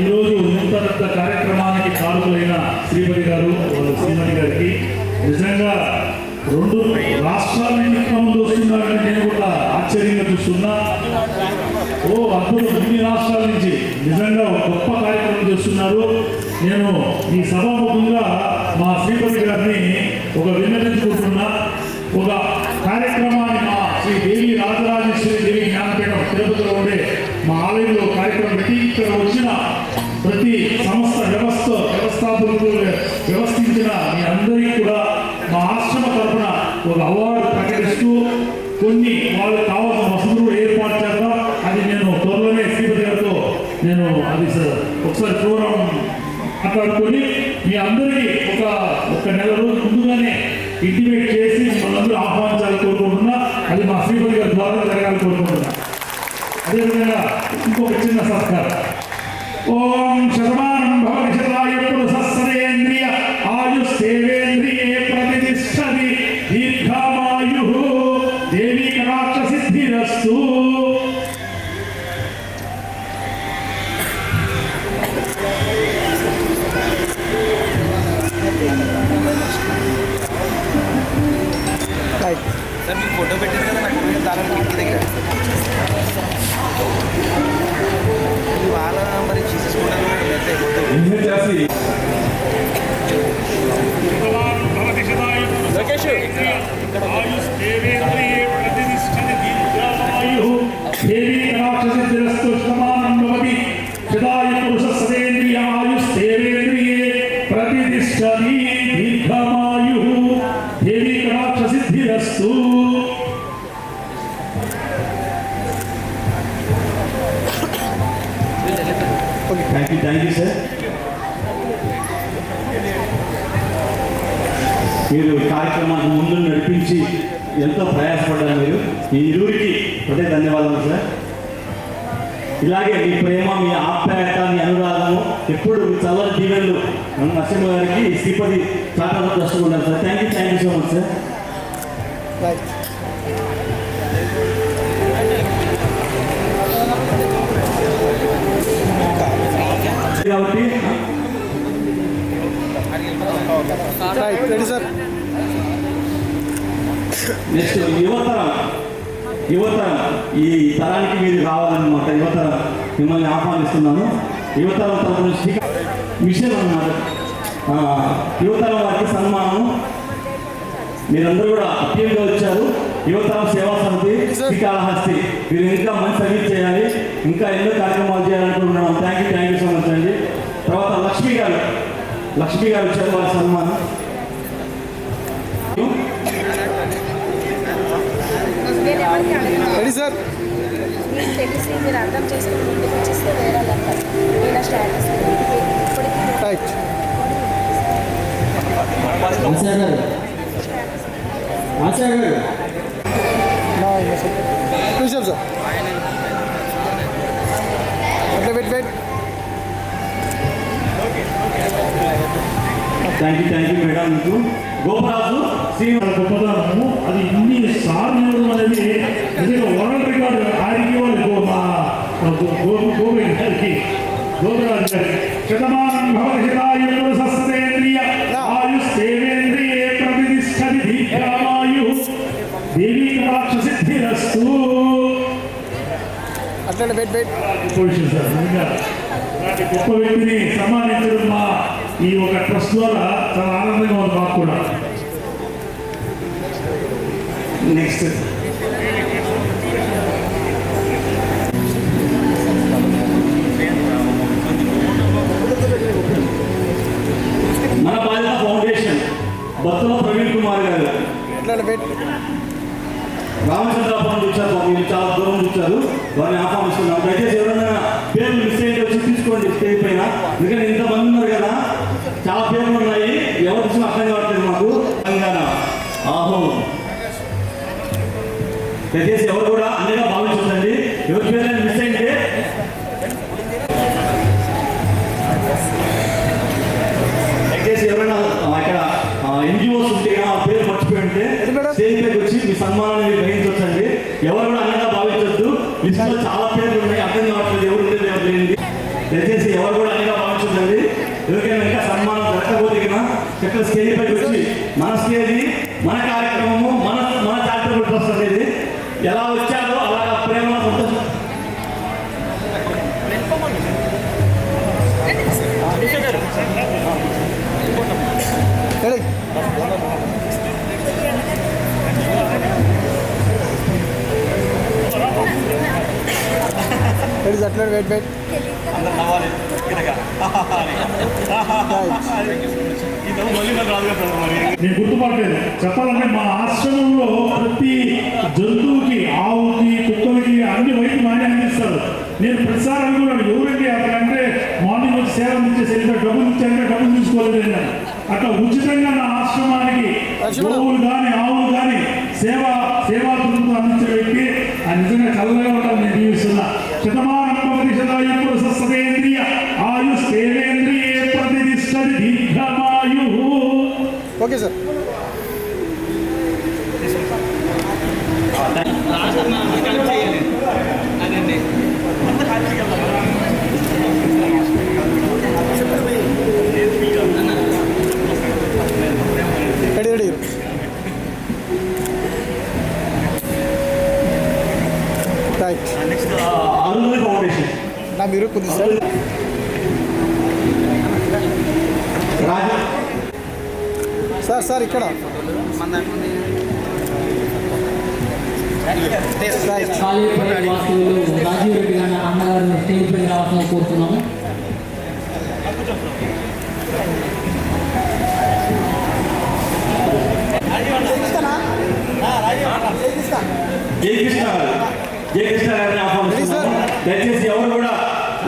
ఈరోజు ఇంత పెద్ద కార్యక్రమానికి కారులైన శ్రీపతి గారు వాళ్ళ శ్రీమతి గారికి నిజంగా 2 రాష్ట్రాల నుంచి ముందు వస్తున్నారని నేను కూడా ఆశ్చర్యంగా చూస్తున్నా. అద్భుతం, ఇన్ని రాష్ట్రాల నుంచి నిజంగా గొప్ప కార్యక్రమం చేస్తున్నారు. నేను ఈ సభాముఖంగా మా శ్రీపతి గారిని ఒక విన్నవించుకుంటున్నా. ఒక కార్యక్రమాన్ని మా శ్రీ దేవి రాజరాజేశ్వరి దేవి జ్ఞానపీఠం తిరుపతిలో ఉండే మా ఆలయంలో కార్యక్రమం పెట్టి ఇక్కడ వచ్చిన ప్రతి వ్యవస్థాపకులు వ్యవస్థించిన మీ అందరికీ కూడా మా ఆశ్రమ తరఫున ఒక అవార్డు ప్రకటిస్తూ కొన్ని వాళ్ళకి కావాల్సిన వసతులు ఏర్పాటు చేద్దాం. అది నేను త్వరలోనే శ్రీపతి గారితో నేను అది ఒకసారి ప్రోగ్రాం మాట్లాడుకొని మీ అందరికీ ఒక నెల రోజుల ముందుగానే ఇంటిమేట్ చేసి మనందరూ ఆహ్వానించాలని కోరుకుంటున్నా. అది మా శ్రీపతి గారి ద్వారా జరగాలని కోరుకుంటున్నా. అదేవిధంగా ఇంకొక చిన్న సత్కారం. ఓం శతమానం భవతి శతాయ పురుషస్సరేంద్రియ ఆయుస్తేవేంద్రియే ప్రతిష్టతి దీర్ఘమాయు దేవీ కటాక్ష సిద్ధిరస్తు. సార్ మీకు ఫోటో పెట్టారు కదా నాకు దాని ఇంటి దగ్గర వాళ్ళ మరి చూసేసుకుంటాను. Thank you sir. మీరు కార్యక్రమాన్ని ముందు నడిపించి ఎంతో ప్రయాసపడ్డారు. మీరు ఈ ఇరువురికి ప్రతి ధన్యవాదాలు సార్. ఇలాగే మీ ప్రేమ, మీ ఆప్యాయత, మీ అనురాగము ఎప్పుడు మీ చల్లని దీవెనలు నరసింహ గారికి శ్రీపతి చారిటబుల్ ట్రస్ట్ ఉన్నారు sir. Thank you so much sir. కాబట్టి యువతరం ఈ తరానికి మీరు రావాలన్నమాట. యువతరం మిమ్మల్ని ఆహ్వానిస్తున్నాను. యువతరం తరపు నుంచి మిషన్ అన్నమాట. యువతరం వారికి సన్మానం. మీరందరూ కూడా అత్యంగా వచ్చారు. యువతరం సేవా సమితి శ్రీకాళహస్తి, మీరు ఇంకా మంచి సర్వీస్ చేయాలి, ఇంకా ఎన్నో కార్యక్రమాలు చేయాలనుకుంటున్నాం. థ్యాంక్ యూ సో మచ్ అండి. తర్వాత లక్ష్మి గారు వచ్చారు, వారి సన్మానం. Ready sir. మీకు తెలిసి మీరు అర్థం చేసుకుని ముందుకు వచ్చేస్తే వేరే లెక్క ఇలా స్టాటస్ రైట్. ఆచార్య గారు చూసాం సార్. అట్లా వెయిట్. Thank you madam. మీకు గోపరాజు వాళ్ళ గొప్పతనము అది ఇన్ని సార్లు ఇవ్వడం అనేది నిజంగా వరల్డ్ రికార్డు. ఆయనకి గోవింద్ గారికి, గోపరాజు గారికి శతమానం భవతిరాయుడు సస్యేంద్రియ ఆయుస్తేవేంద్రియే ప్రతిష్టతి దీర్ఘమాయు దేవీ కటాక్ష సిద్ధిరస్తు. అట్లా వెయిట్. పొజిషన్ సార్, నిజంగా ఇలాంటి గొప్ప వ్యక్తిని సన్మానించడం మా ఈ ఒక ట్రస్ట్ ద్వారా చాలా ఆనందంగా ఉంది మాకు కూడా. నెక్స్ట్ మన బాధ్యత ఫౌండేషన్ బత్తుల ప్రవీణ్ కుమార్ గారు అట్లా వెయిట్. రామచంద్రాపురం చూచారు, మీరు చాలా దూరం చూచారు, వారిని ఆహ్వానిస్తున్నాం. దయచేసి ఎవరైనా పేర్లు మిస్ అయితే వచ్చి తీసుకోండి స్టేజ్ పైన. ఎందుకంటే ఇంతమంది ఉన్నారు కదా, చాలా పేర్లు ఉన్నాయి, ఎవరు చూసినా అర్థం కావట్లేదు మాకు. తెలంగాణ దయచేసి ఎవరు కూడా అన్నిగా భావించండి. ఎవరి పేరైనా మిస్ అయితే దయచేసి ఎవరైనా ఇక్కడ ఎన్జిఓస్ ఉంటే ఆ పేరు మర్చిపోయి ఉంటే స్టేజ్ పైకి వచ్చి మీ సన్మానాన్ని గ్రహించవచ్చండి. ఎవరు కూడా అన్నగా భావించొద్దు. లిస్టులో చాలా పేర్లు ఉన్నాయి, అర్థం కావట్లేదు ఎవరు ఉండేది ఎవరు లేనిది. దయచేసి ఎవరు కూడా అన్నగా భావించొద్దండి. ఎవరికైనా ఇంకా సన్మానం జరగకపోతే ఇక్కడ స్టేజ్ పైకి వచ్చి మన స్టేజ్, మన కార్యక్రమము, మన చారిటబుల్ ట్రస్ట్ అనేది ఎలా వచ్చారో అలాగా ప్రేమ సంతోషం. రెడీ. అట్లా వెయిట్. నేను గుర్తుపట్టలేదు. చెప్పాలంటే మా ఆశ్రమంలో ప్రతి జంతువుకి, ఆవుకి, కుక్కలకి అన్ని వైద్యం ఆయన అందిస్తారు. నేను ప్రతిసారి అనుకున్నాను ఎవరండి అక్కడంటే మార్నింగ్ వచ్చి సేవ ఇచ్చేసి డబ్బులు ఇచ్చారంటే డబ్బులు తీసుకోలేదు. అట్లా ఉచితంగా నా ఆశ్రమానికి గోవులు కానీ ఆవులు కానీ సేవా దృక్పథం అందించే వ్యక్తి ఆ నిజంగా చల్లగా ఉండాలి. నేను జీవిస్తున్నా. శతమానం భవతి శతాయుః సహస్రేంద్రియ ఆయుస్తేవేంద్రియే ప్రతిష్టతి దీర్ఘమాయు. Okay sir. Ready. Right. Next Arun foundation నా మీరు కొద్దిగా సార్. రాజు సార్ ఇక్కడ కాళీపల్లి వాస్తవులు రాజీవ్ రెడ్డి గారి అన్నగారిని స్టేజ్ పై రావాలని కోరుతున్నాము. జయకృష్ణ గారిని ఆహ్వానిస్తున్నాము. దయచేసి ఎవరు కూడా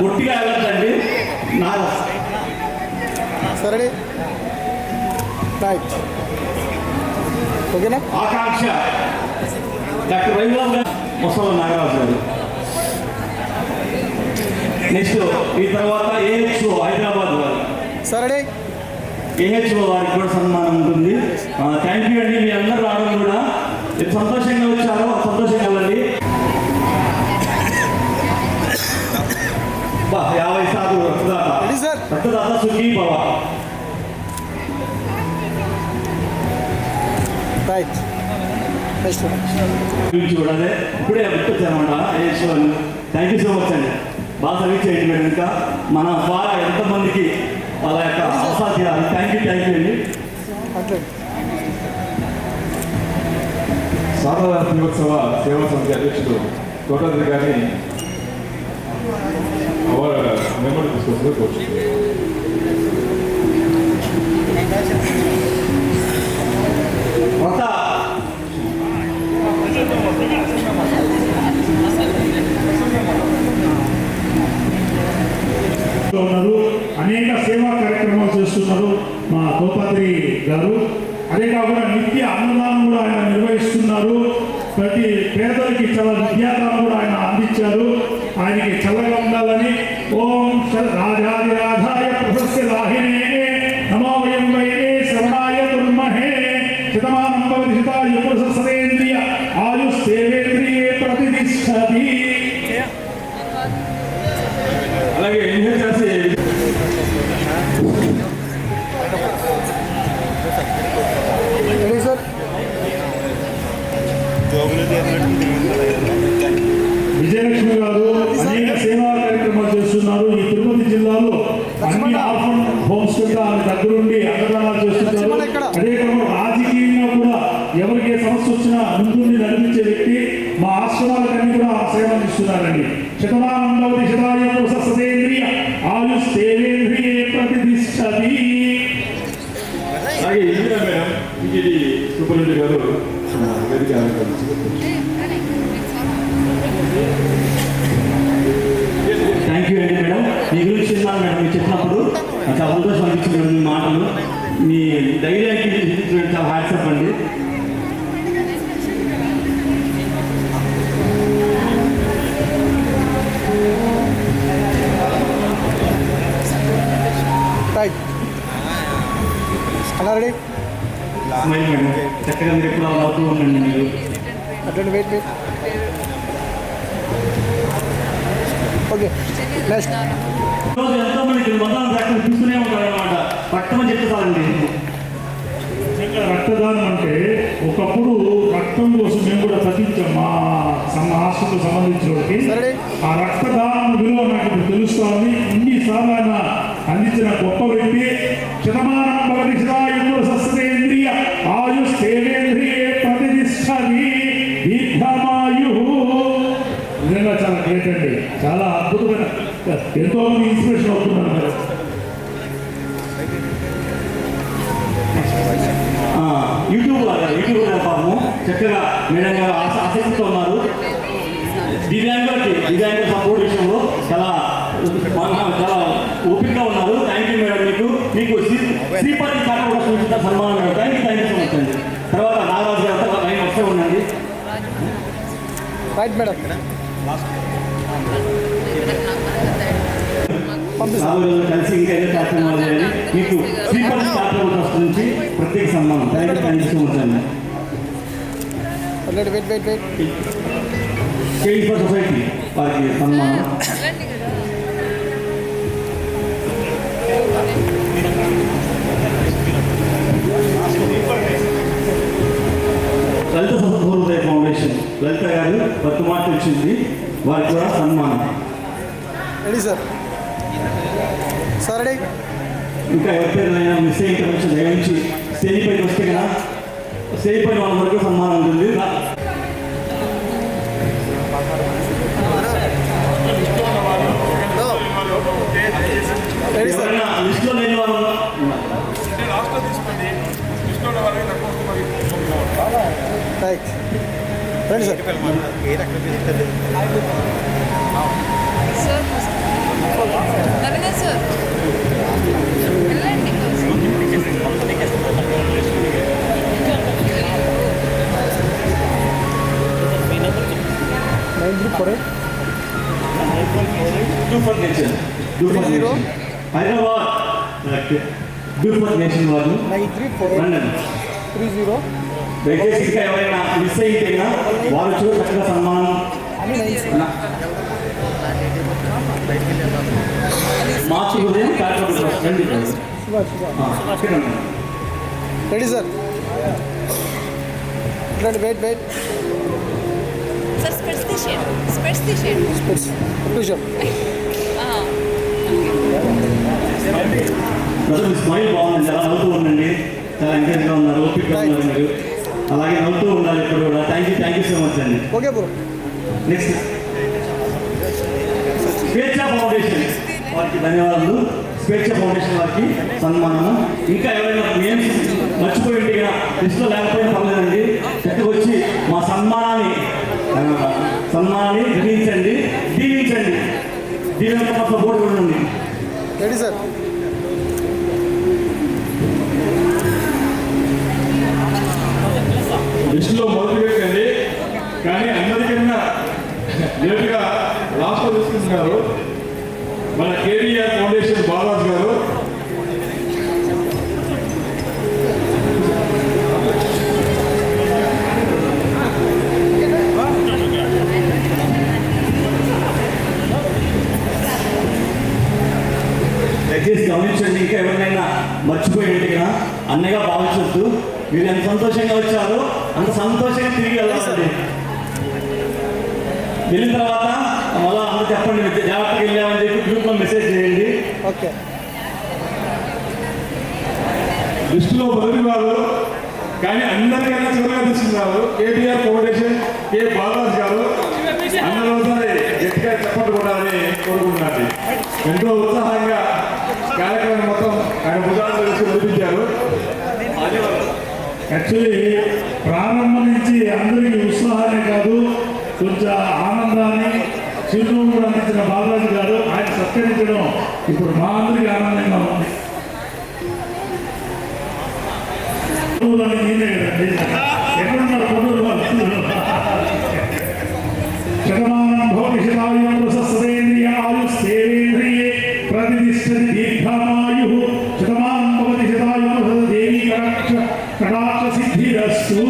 ఒట్టిగా వెళ్ళండి. సరే రైట్. ఓకేనా. ఆకాంక్ష డాక్టర్ వైభవ్ ముసలి నాగరాజు గారు. నెక్స్ట్ ఈ తర్వాత ఏహెచ్ఓ హైదరాబాద్ వారు. సరే ఏహెచ్ఓ వారికి కూడా సన్మానం ఉంటుంది. థ్యాంక్ యూ అండి. మీ అందరూ రావడం కూడా సంతోషంగా వచ్చారు, సంతోషంగా వెళ్ళండి. 50 సార్లు రక్తదాత సుఖీ భవ. రైట్. గురించి కూడా అదే ఇప్పుడే గుర్తొచ్చారన్నమాట ఏష్ వాళ్ళు. థ్యాంక్ యూ సో మచ్ అండి. బాగా సర్వీస్ చేయండి మీరు. ఇంకా మన ద్వారా ఎంతమందికి వాళ్ళ యొక్క అవసరాలు చేయాలి. థ్యాంక్ యూ అండి. స్వాతంత్ర దినోత్సవ సేవా సమితి అధ్యక్షుడు తోటరి గారిని మెమరీ తీసుకొస్తుంది కోచ్. కొత్త ఉన్నారు, అనేక సేవా కార్యక్రమాలు చేస్తున్నారు మా తోపాద్రి గారు. అదే కాకుండా నిత్య అన్నదానం కూడా ఆయన నిర్వహిస్తున్నారు. ప్రతి పేదలకి చాలా విద్యాదానం కూడా ఆయన అందించారు. ఆయనకి చల్లగా ఉండాలని ఓం రాజాదిరాధాయ ప్రశస్య లాహినే నమో వయం వైనే శ్రవణాయ దుర్మహే శతమానం భవతి శతాయు పురుష సరేంద్రియ ఆయుస్తేవేంద్రియే ప్రతిష్టతి. అలాగే ఎంజాయ్ చేసి విజయలక్ష్మి గారు అనేక సేవా కార్యక్రమాలు చేస్తున్నారు. ఈ తిరుపతి జిల్లాలో అన్ని ఆర్ఫన్ హోమ్స్ కింద ఆమె దగ్గరుండి అన్నదానాలు చేస్తున్నారు. అదే కాకుండా రాజకీయంగా కూడా ఎవరికి ఏ సమస్య వచ్చినా ముందుండి నడిపించే వ్యక్తి. మా ఆశ్రమాలకన్నీ కూడా సేవ అందిస్తున్నారండి. శతమానం భవతి శతాయు పురుష సతేంద్రియ ఆయుస్తేవేంద్రియే ప్రతిష్టతి. అలాగే ఇందిరా మేడం టీటీడీ సూపరింటెండెంట్ గారు వేదిక థ్యాంక్ యూ అండి మేడం. మీ గురించి విన్నాను మేడం. మీరు చెప్పినప్పుడు చాలా సంతోషం అనిపించింది మీ మాటలు. మీ ధైర్యానికి చాలా హ్యాట్సప్ అండి. Ready smile madam. చక్కగా మీరు ఎప్పుడు అలా అవుతూ ఉండండి. మీరు అటెండ్ వెయిట్ ఓకే నెక్స్ట్. ఈరోజు ఎంతో మంది మొత్తం రక్తం చూస్తూనే ఉంటారు అనమాట. పట్టమని చెప్తారండి. రక్తదానం అంటే ఒకప్పుడు రక్తం కోసం మేము కూడా తగ్గించాం మా హాస్పిటల్ సంబంధించిన వాళ్ళకి. ఆ రక్తదానం విలువ నాకు ఇప్పుడు తెలుస్తోంది. ఇన్నిసార్లు ఆయన అందించిన గొప్ప వ్యక్తి. శతమానం భవతి శతాయు పురుష సతేంద్రియ ఆయుస్తేవేంద్రియే ప్రతిష్టతి దీర్ఘమాయు. నిజంగా చాలా గ్రేట్ అండి. చాలా అద్భుతమైన ఎంతో మంది ఇన్స్పిరేషన్ అవుతున్నారు మరి. యూట్యూబ్ పాపము చక్కగా మేడం గారు ఆసక్తితో ఉన్నారు. దివ్యాంగ సపోర్ట్ విషయంలో చాలా ఓపికగా ఉన్నారు. Thank you madam. మీకు శ్రీపతి శాఖ కూడా సూచించిన సన్మానం madam. Thank you so much అండి. తర్వాత నాగరాజు గారు లైన్ వస్తే ఉండండి. Right madam. కలిసి ఇంకా ఏదో కార్యక్రమాలు చేయాలి. మీకు శ్రీపతి శాఖ ట్రస్ట్ నుంచి ప్రత్యేక సన్మానం. థ్యాంక్ యూ సో మచ్ అండి. చేంజ్ ఫర్ సొసైటీ వారికి సన్మానం. లలిత సహృదయ ఫౌండేషన్ లలిత గారు బతుమాట వచ్చింది. వారికి కూడా సన్మానం. Ready sir. Sir ready. ఇంకా ఎవరికైనా మిస్ అయ్యే కొంచెం దయవించి స్టేజ్ పైకి వస్తే కదా స్టేజ్ పైన వాళ్ళ వరకు సన్మానం ఉంటుంది. ఎవరైనా లిస్ట్లో లేని వాళ్ళు రైట్ రండి సార్. నవీన సార్ వెళ్ళండి. 9348 హైదరాబాద్ బ్యూఫర్ నేషన్ వాళ్ళు 9348 దయచేసి ఇంకా ఎవరైనా మిస్ అయితే వారు చూడ చక్కగా సన్మానం మార్చి ఉదయం కార్యక్రమం రండి. Ready sir. అట్లాంటి వెయిట్ సార్ స్పెట్స్ తీసేయండి నిమిషం ప్రజలు స్మైల్ బాగుంది, చాలా నవ్వుతూ ఉండండి, చాలా ఎంకరేజ్గా ఉన్నారు, ఓపిక్గా ఉన్నారు మీరు, అలాగే నవ్వుతూ ఉండాలి ఇప్పుడు కూడా. థ్యాంక్ యూ సో మచ్ అండి. Okay bro. నెక్స్ట్ స్వేచ్ఛ ఫౌండేషన్ వారికి ధన్యవాదాలు. స్వేచ్ఛ ఫౌండేషన్ వారికి సన్మానము. ఇంకా ఎవరైనా నేమ్స్ మర్చిపోయి ఉంటే లిస్టులో లేకపోయినా పర్లేదండి, ఎక్కడికి వచ్చి మా సన్మానాన్ని గ్రహించండి, దీవించండి. దీని యొక్క మా సపోర్ట్ కూడా ఉంది. Ready sir. లిస్టులో మొదటి వ్యక్తి కానీ అందరికన్నా లేటుగా లాస్ట్లో తీసుకుంటున్నారు మన కేవీఆర్ ఫౌండేషన్ బాలాజ్ గారు. దయచేసి గమనించండి, ఇంకా ఎవరినైనా మర్చిపోయి ఉంటే అన్నగా భావించొద్దు. మీరు ఎంత సంతోషంగా వచ్చారో అంత సంతోషంగా తిరిగి వెళ్ళాలండి. వెళ్ళిన తర్వాత మళ్ళీ అందరూ చెప్పండి జాగ్రత్తగా వెళ్ళామని చెప్పి గ్రూప్లో మెసేజ్ చేయండి. ఓకే. లిస్టులో మొదటి వారు కానీ అందరికన్నా చివరిగా తీసుకున్నారు కేటీఆర్ ఫౌండేషన్ కే బాలాజ్ గారు. అందరూ ఒకసారి గట్టిగా చెప్పట్టుకోవాలని కోరుకుంటున్నాను. ఎంతో ఉత్సాహంగా కార్యక్రమం మొత్తం ఆయన భుజాలు తెలిసి నడిపించారు. యాక్చువల్లీ ప్రారంభం నుంచి అందరికీ ఉత్సాహాన్ని కాదు, కొంచెం ఆనందాన్ని చిరునవ్వు కూడా అందించిన బాలరాజు గారు ఆయన సత్కరించడం ఇప్పుడు మా అందరికీ ఆనందంగా ఉంది. నేనే కదండి, ఎక్కడున్నారు పొందూరు వాళ్ళు? శతమానం భవిష్యదాయం సస్రేంద్రియ ఆయుస్తేంద్రియే ప్రతిష్టతి దీర్ఘమాయు శతమానం భవతి శతాయు దేవి కటాక్ష సిద్ధిరస్తు.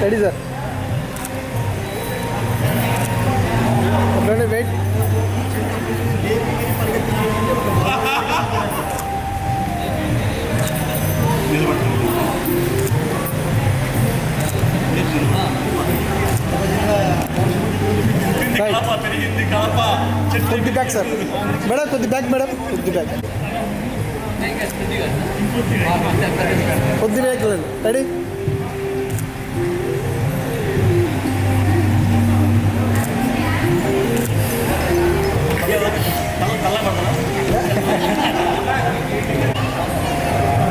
Ready sir. వెయిట్. కొద్ది బ్యాక్ సార్ మేడం, కొద్ది బ్యాక్ మేడం, కొద్ది బ్యాక్, కొద్ది back. Ready.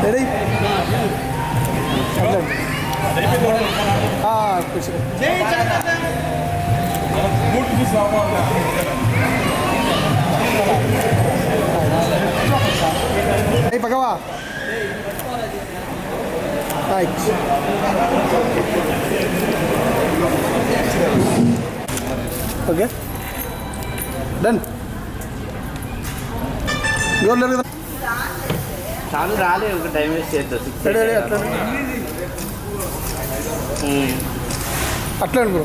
Ready. Hey, pagawa. Right. Okay. Done. You are ready. చాలు రాలే, ఒక టైం వేస్ట్ చేద్దాం. అట్లా బ్రో.